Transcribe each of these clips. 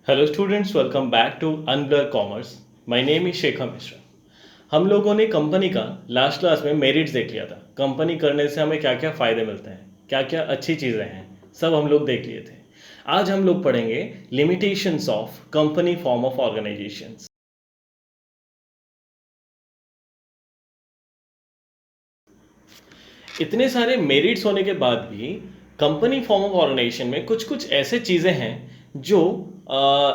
Hello students, welcome back to Unblur Commerce. My name is Shekhar Mishra. हम लोगों ने company का लास्ट क्लास में मेरिट्स देख लिया था। कंपनी करने से हमें क्या क्या फ़ायदे मिलते हैं, क्या क्या अच्छी चीज़ें हैं, सब हम लोग देख लिए थे। आज हम लोग पढ़ेंगे limitations of company form of organisations. इतने सारे मेरिट्स होने के बाद भी कंपनी फॉर्म ऑफ ऑर्गेनाइजेशन में कुछ कुछ ऐसे चीज़ें हैं जो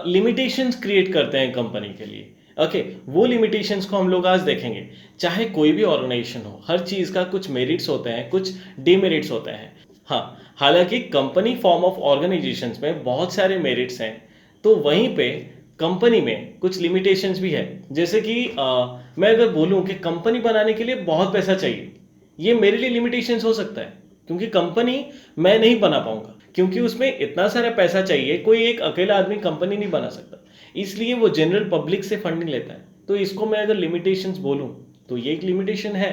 लिमिटेशंस क्रिएट करते हैं कंपनी के लिए। ओके, वो लिमिटेशंस को हम लोग आज देखेंगे। चाहे कोई भी ऑर्गेनाइजेशन हो, हर चीज़ का कुछ मेरिट्स होते हैं, कुछ डीमेरिट्स होते हैं। हाँ, हालांकि कंपनी फॉर्म ऑफ ऑर्गेनाइजेशंस में बहुत सारे मेरिट्स हैं, तो वहीं पे कंपनी में कुछ लिमिटेशंस भी है। जैसे कि मैं अगर बोलूँ कि कंपनी बनाने के लिए बहुत पैसा चाहिए, ये मेरे लिए लिमिटेशंस हो सकता है, क्योंकि कंपनी मैं नहीं बना पाऊंगा, क्योंकि उसमें इतना सारा पैसा चाहिए। कोई एक अकेला आदमी कंपनी नहीं बना सकता, इसलिए वो जनरल पब्लिक से फंडिंग लेता है। तो इसको मैं अगर लिमिटेशंस बोलूं तो ये एक लिमिटेशन है,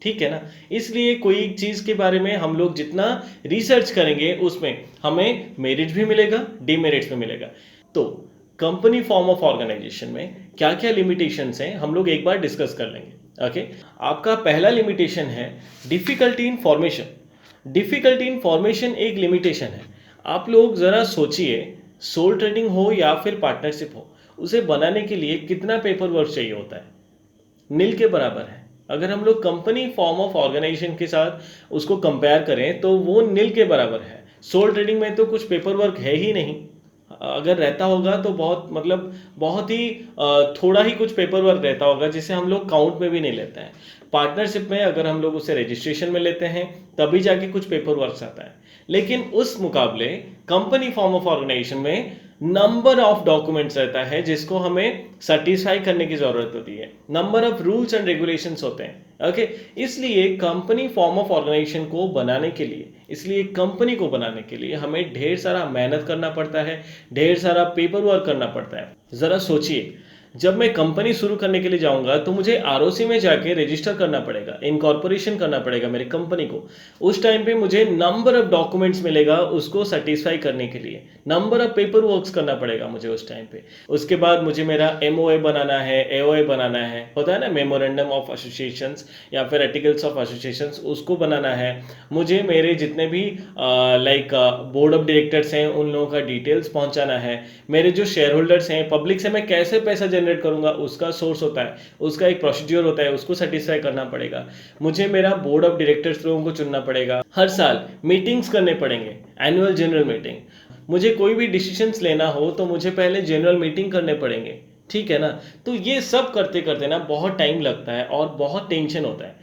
ठीक है ना। इसलिए कोई चीज़ के बारे में हम लोग जितना रिसर्च करेंगे उसमें हमें मेरिट भी मिलेगा, डीमेरिट्स भी मिलेगा। तो कंपनी फॉर्म ऑफ ऑर्गेनाइजेशन में क्या क्या लिमिटेशंस हैं हम लोग एक बार डिस्कस कर लेंगे। ओके, आपका पहला लिमिटेशन है difficulty in formation. Difficulty in formation एक लिमिटेशन है। आप लोग ज़रा सोचिए, सोल ट्रेडिंग हो या फिर पार्टनरशिप हो, उसे बनाने के लिए कितना पेपर वर्क चाहिए होता है? नील के बराबर है। अगर हम लोग कंपनी फॉर्म ऑफ ऑर्गेनाइजेशन के साथ उसको कंपेयर करें तो वो नील के बराबर है। सोल ट्रेडिंग में तो कुछ पेपर वर्क है ही नहीं। अगर रहता होगा तो बहुत बहुत ही थोड़ा ही कुछ पेपर वर्क रहता होगा, जिसे हम लोग काउंट में भी नहीं लेते हैं। पार्टनरशिप में अगर हम लोग उसे रजिस्ट्रेशन में लेते हैं तभी जाके कुछ पेपर वर्क आता है। लेकिन उस मुकाबले कंपनी फॉर्म ऑफ ऑर्गेनाइजेशन में नंबर ऑफ डॉक्यूमेंट्स रहता है जिसको हमें सेटिस्फाई करने की जरूरत होती है। Number of rules and regulations होते हैं। ओके, इसलिए कंपनी फॉर्म ऑफ ऑर्गेनाइजेशन को बनाने के लिए, इसलिए कंपनी को बनाने के लिए हमें ढेर सारा मेहनत करना पड़ता है, ढेर सारा पेपर वर्क करना पड़ता है। ज़रा सोचिए, जब मैं कंपनी शुरू करने के लिए जाऊंगा तो मुझे आरओसी में जाके रजिस्टर करना पड़ेगा, इनकॉर्पोरेशन करना पड़ेगा मेरी कंपनी को। उस टाइम पे मुझे नंबर ऑफ डॉक्यूमेंट्स मिलेगा उसको सेटिस्फाई करने के लिए, नंबर ऑफ पेपर वर्क्स करना पड़ेगा मुझे उस टाइम पे। उसके बाद मुझे मेरा एमओए बनाना है, एओए बनाना है, होता है ना, मेमोरेंडम ऑफ एसोसिएशंस या फिर आर्टिकल्स ऑफ एसोसिएशंस, उसको बनाना है। मुझे मेरे जितने भी लाइक बोर्ड ऑफ डायरेक्टर्स हैं उन लोगों का डिटेल्स पहुंचाना है। मेरे जो शेयर होल्डर्स हैं, पब्लिक से मैं कैसे पैसा जनरेट करूंगा उसका सोर्स होता है, उसका एक प्रोसीड्योर होता है, उसको सेटिस्फाई करना पड़ेगा। मुझे मेरा बोर्ड ऑफ डायरेक्टर्स लोगों को चुनना पड़ेगा, हर साल मीटिंग्स करने पड़ेंगे, एनुअल जनरल मीटिंग। मुझे कोई भी डिसीजंस लेना हो तो मुझे पहले जनरल मीटिंग करने पड़ेंगे, ठीक है ना। तो ये सब करते करते ना बहुत टाइम लगता है और बहुत टेंशन होता है।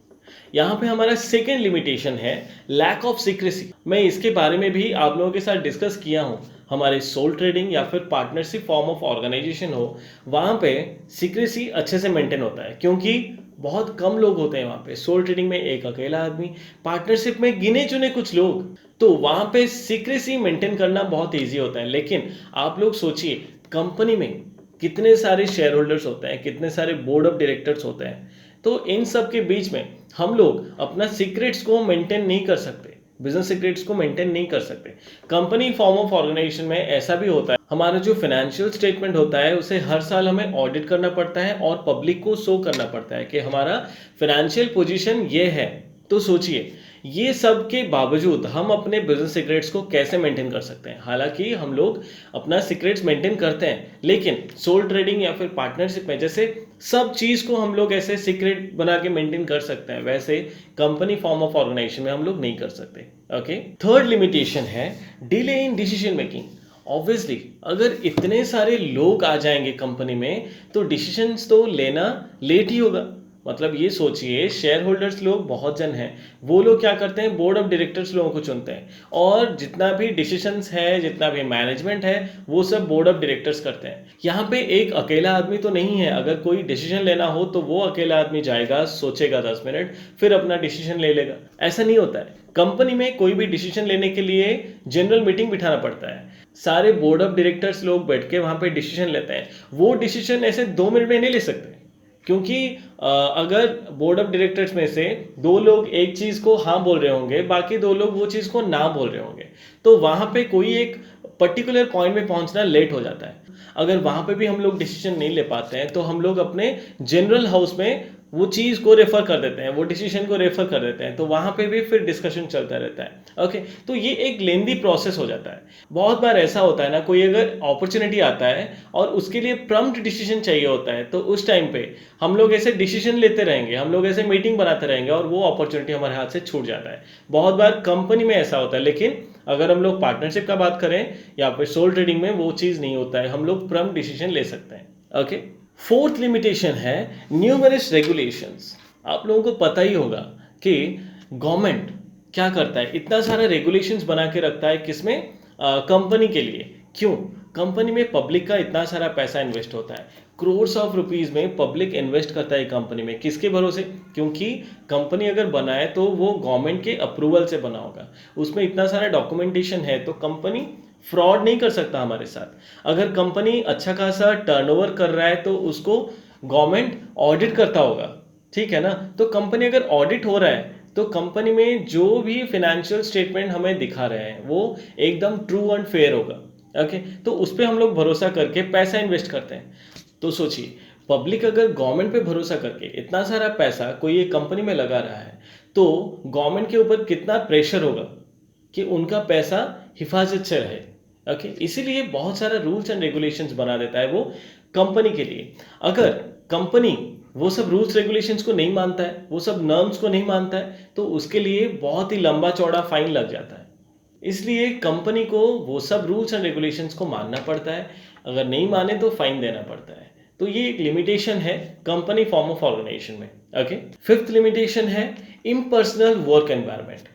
यहाँ पे हमारा सेकेंड लिमिटेशन है लैक ऑफ सीक्रेसी। मैं इसके बारे में भी आप लोगों के साथ डिस्कस किया हूँ। हमारे सोल ट्रेडिंग या फिर पार्टनरशिप फॉर्म ऑफ ऑर्गेनाइजेशन हो, वहाँ पे सीक्रेसी अच्छे से मेंटेन होता है, क्योंकि बहुत कम लोग होते हैं वहाँ पे। सोल ट्रेडिंग में एक अकेला आदमी, पार्टनरशिप में गिने चुने कुछ लोग, तो वहाँ पे सीक्रेसी मेंटेन करना बहुत ईजी होता है। लेकिन आप लोग सोचिए, कंपनी में कितने सारे शेयर होल्डर्स होते हैं, कितने सारे बोर्ड ऑफ डायरेक्टर्स होते हैं, तो इन सब के बीच में हम लोग अपना सीक्रेट्स को मेंटेन नहीं कर सकते, बिजनेस सीक्रेट्स को मेंटेन नहीं कर सकते। कंपनी फॉर्म ऑफ ऑर्गेनाइजेशन में ऐसा भी होता है, हमारा जो फाइनेंशियल स्टेटमेंट होता है उसे हर साल हमें ऑडिट करना पड़ता है और पब्लिक को शो करना पड़ता है कि हमारा फाइनेंशियल पोजीशन ये है। तो सोचिए, ये सब के बावजूद हम अपने बिजनेस सीक्रेट्स को कैसे मेंटेन कर सकते हैं? हालांकि हम लोग अपना सीक्रेट्स मेंटेन करते हैं, लेकिन सोल ट्रेडिंग या फिर पार्टनरशिप में जैसे सब चीज़ को हम लोग ऐसे सीक्रेट बना के मेंटेन कर सकते हैं, वैसे कंपनी फॉर्म ऑफ ऑर्गेनाइजेशन में हम लोग नहीं कर सकते। ओके, थर्ड लिमिटेशन है delay in decision making. Obviously अगर इतने सारे लोग आ जाएंगे कंपनी में तो डिसीजंस तो लेना लेट ही होगा। मतलब ये सोचिए, शेयर होल्डर्स लोग बहुत जन हैं, वो लोग क्या करते हैं, बोर्ड ऑफ डायरेक्टर्स लोगों को चुनते हैं, और जितना भी डिसीजंस है, जितना भी मैनेजमेंट है, वो सब बोर्ड ऑफ डायरेक्टर्स करते हैं। यहाँ पे एक अकेला आदमी तो नहीं है। अगर कोई डिसीजन लेना हो तो वो अकेला आदमी जाएगा, सोचेगा 10 मिनट, फिर अपना डिसीजन ले लेगा। ऐसा नहीं होता है। कंपनी में कोई भी डिसीजन लेने के लिए जनरल मीटिंग बिठाना पड़ता है, सारे बोर्ड ऑफ डायरेक्टर्स लोग बैठ के वहाँ पे डिसीजन लेते हैं। वो डिसीजन ऐसे 2 मिनट में नहीं ले सकते, क्योंकि अगर बोर्ड ऑफ डायरेक्टर्स में से 2 लोग एक चीज़ को हाँ बोल रहे होंगे, बाकी 2 लोग वो चीज़ को ना बोल रहे होंगे, तो वहाँ पे कोई एक पर्टिकुलर पॉइंट में पहुंचना लेट हो जाता है। अगर वहां पे भी हम लोग डिसीजन नहीं ले पाते हैं तो हम लोग अपने जनरल हाउस में वो चीज़ को रेफर कर देते हैं, वो डिसीजन को रेफर कर देते हैं, तो वहां पे भी फिर डिस्कशन चलता रहता है। ओके, तो ये एक लेंदी प्रोसेस हो जाता है। बहुत बार ऐसा होता है ना, कोई अगर अपॉर्चुनिटी आता है और उसके लिए प्रम्प्ट डिसीजन चाहिए होता है, तो उस टाइम पे हम लोग ऐसे डिसीजन लेते रहेंगे, हम लोग ऐसे मीटिंग बनाते रहेंगे और वो अपॉर्चुनिटी हमारे हाथ से छूट जाता है। बहुत बार कंपनी में ऐसा होता है, लेकिन अगर हम लोग पार्टनरशिप का बात करें या फिर सोल ट्रेडिंग में वो चीज़ नहीं होता है, हम लोग प्रम्प्ट डिसीजन ले सकते हैं। ओके, फोर्थ लिमिटेशन है न्यूमरस रेगुलेशंस। आप लोगों को पता ही होगा कि गवर्नमेंट क्या करता है, इतना सारा रेगुलेशंस बना के रखता है, किसमें? कंपनी के लिए। क्यों? कंपनी में पब्लिक का इतना सारा पैसा इन्वेस्ट होता है, करोड्स ऑफ रुपीस में पब्लिक इन्वेस्ट करता है कंपनी में। किसके भरोसे? क्योंकि कंपनी अगर बनाए तो वो गवर्नमेंट के अप्रूवल से बना होगा, उसमें इतना सारा डॉक्यूमेंटेशन है, तो कंपनी फ्रॉड नहीं कर सकता हमारे साथ। अगर कंपनी अच्छा खासा टर्नओवर कर रहा है तो उसको गवर्नमेंट ऑडिट करता होगा, ठीक है ना? तो कंपनी अगर ऑडिट हो रहा है तो कंपनी में जो भी फाइनेंशियल स्टेटमेंट हमें दिखा रहे हैं वो एकदम ट्रू एंड फेयर होगा। ओके, तो उस पर हम लोग भरोसा करके पैसा इन्वेस्ट करते हैं। तो सोचिए, पब्लिक अगर गवर्नमेंट पे भरोसा करके इतना सारा पैसा कोई एक कंपनी में लगा रहा है तो गवर्नमेंट के ऊपर कितना प्रेशर होगा कि उनका पैसा हिफाजत से रहे। ओके, इसीलिए बहुत सारा रूल्स एंड रेगुलेशंस बना देता है वो कंपनी के लिए। अगर कंपनी वो सब रूल्स रेगुलेशंस को नहीं मानता है, वो सब नॉर्म्स को नहीं मानता है, तो उसके लिए बहुत ही लंबा चौड़ा फाइन लग जाता है। इसलिए कंपनी को वो सब रूल्स एंड रेगुलेशंस को मानना पड़ता है, अगर नहीं माने तो फाइन देना पड़ता है। तो ये एक लिमिटेशन है कंपनी फॉर्म ऑफ ऑर्गेनाइजेशन में। ओके, फिफ्थ लिमिटेशन है इम्पर्सनल वर्क एनवायरनमेंट।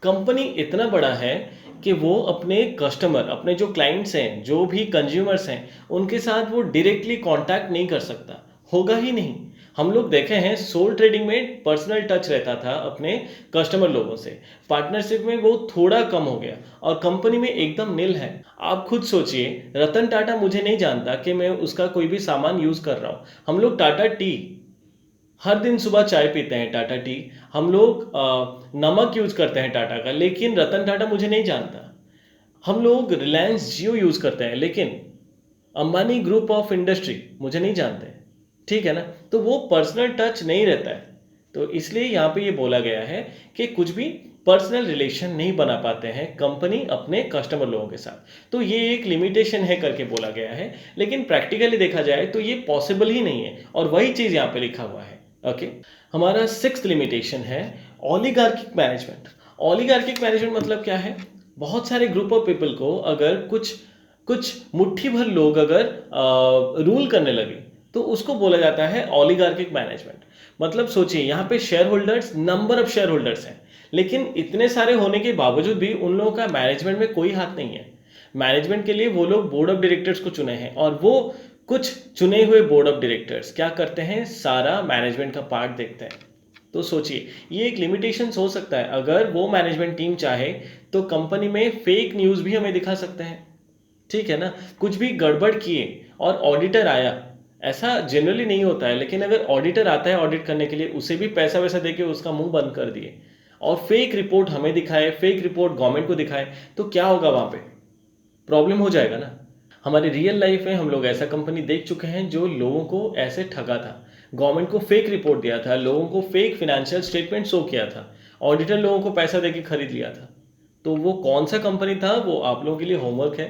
कंपनी इतना बड़ा है कि वो अपने कस्टमर, अपने जो क्लाइंट्स हैं, जो भी कंज्यूमर्स हैं, उनके साथ वो डायरेक्टली कांटेक्ट नहीं कर सकता, होगा ही नहीं। हम लोग देखे हैं सोल ट्रेडिंग में पर्सनल टच रहता था अपने कस्टमर लोगों से, पार्टनरशिप में वो थोड़ा कम हो गया और कंपनी में एकदम नील है। आप खुद सोचिए, रतन टाटा मुझे नहीं जानता कि मैं उसका कोई भी सामान यूज कर रहा हूँ। हम लोग टाटा टी हर दिन सुबह चाय पीते हैं, टाटा टी। हम लोग नमक यूज करते हैं टाटा का, लेकिन रतन टाटा मुझे नहीं जानता। हम लोग रिलायंस जियो यूज करते हैं, लेकिन अंबानी ग्रुप ऑफ इंडस्ट्री मुझे नहीं जानते, ठीक है ना? तो वो पर्सनल टच नहीं रहता है। तो इसलिए यहाँ पे ये बोला गया है कि कुछ भी पर्सनल रिलेशन नहीं बना पाते हैं कंपनी अपने कस्टमर लोगों के साथ। तो ये एक लिमिटेशन है करके बोला गया है, लेकिन प्रैक्टिकली देखा जाए तो ये पॉसिबल ही नहीं है, और वही चीज़ यहाँ पे लिखा हुआ है। ओके, हमारा सिक्स्थ लिमिटेशन है ओलिगार्किक मैनेजमेंट। ओलिगार्किक मैनेजमेंट मतलब क्या है? बहुत सारे ग्रुप ऑफ पीपल को अगर कुछ कुछ मुट्ठी भर लोग अगर रूल करने लगे तो उसको बोला जाता है ओलिगार्किक मैनेजमेंट। मतलब सोचिए, यहाँ पे share holders, number of share holders हैं, लेकिन इतने सारे होने के बावजूद भी उन लोगों का मैनेजमेंट में कोई हाथ नहीं है। मैनेजमेंट के लिए वो लोग बोर्ड ऑफ डायरेक्टर्स को चुने हैं, और वो कुछ चुने हुए बोर्ड ऑफ डायरेक्टर्स क्या करते हैं? सारा मैनेजमेंट का पार्ट देखते हैं। तो सोचिए, ये एक लिमिटेशन हो सकता है। अगर वो मैनेजमेंट टीम चाहे तो कंपनी में फेक न्यूज़ भी हमें दिखा सकते हैं, ठीक है ना? कुछ भी गड़बड़ किए और ऑडिटर आया, ऐसा जनरली नहीं होता है, लेकिन अगर ऑडिटर आता है ऑडिट करने के लिए, उसे भी पैसा वैसा देके उसका मुंह बंद कर दिए और फेक रिपोर्ट हमें दिखाए, फेक रिपोर्ट गवर्नमेंट को दिखाए, तो क्या होगा? वहाँ पे प्रॉब्लम हो जाएगा ना। हमारे रियल लाइफ में हम लोग ऐसा कंपनी देख चुके हैं जो लोगों को ऐसे ठगा था, गवर्नमेंट को फेक रिपोर्ट दिया था, लोगों को फेक फिनेंशियल स्टेटमेंट शो किया था, ऑडिटर लोगों को पैसा देके खरीद लिया था। तो वो कौन सा कंपनी था, वो आप लोगों के लिए होमवर्क है।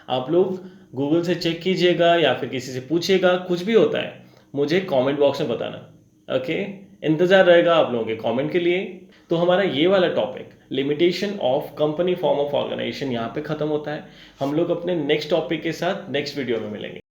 आप लोग गूगल से चेक कीजिएगा या फिर किसी से पूछिएगा, कुछ भी होता है मुझे कमेंट बॉक्स में बताना। ओके, इंतज़ार रहेगा आप लोगों के कमेंट के लिए। तो हमारा ये वाला topic limitation of company form of organisation यहाँ पे ख़त्म होता है। हम लोग अपने नेक्स्ट टॉपिक के साथ नेक्स्ट वीडियो में मिलेंगे।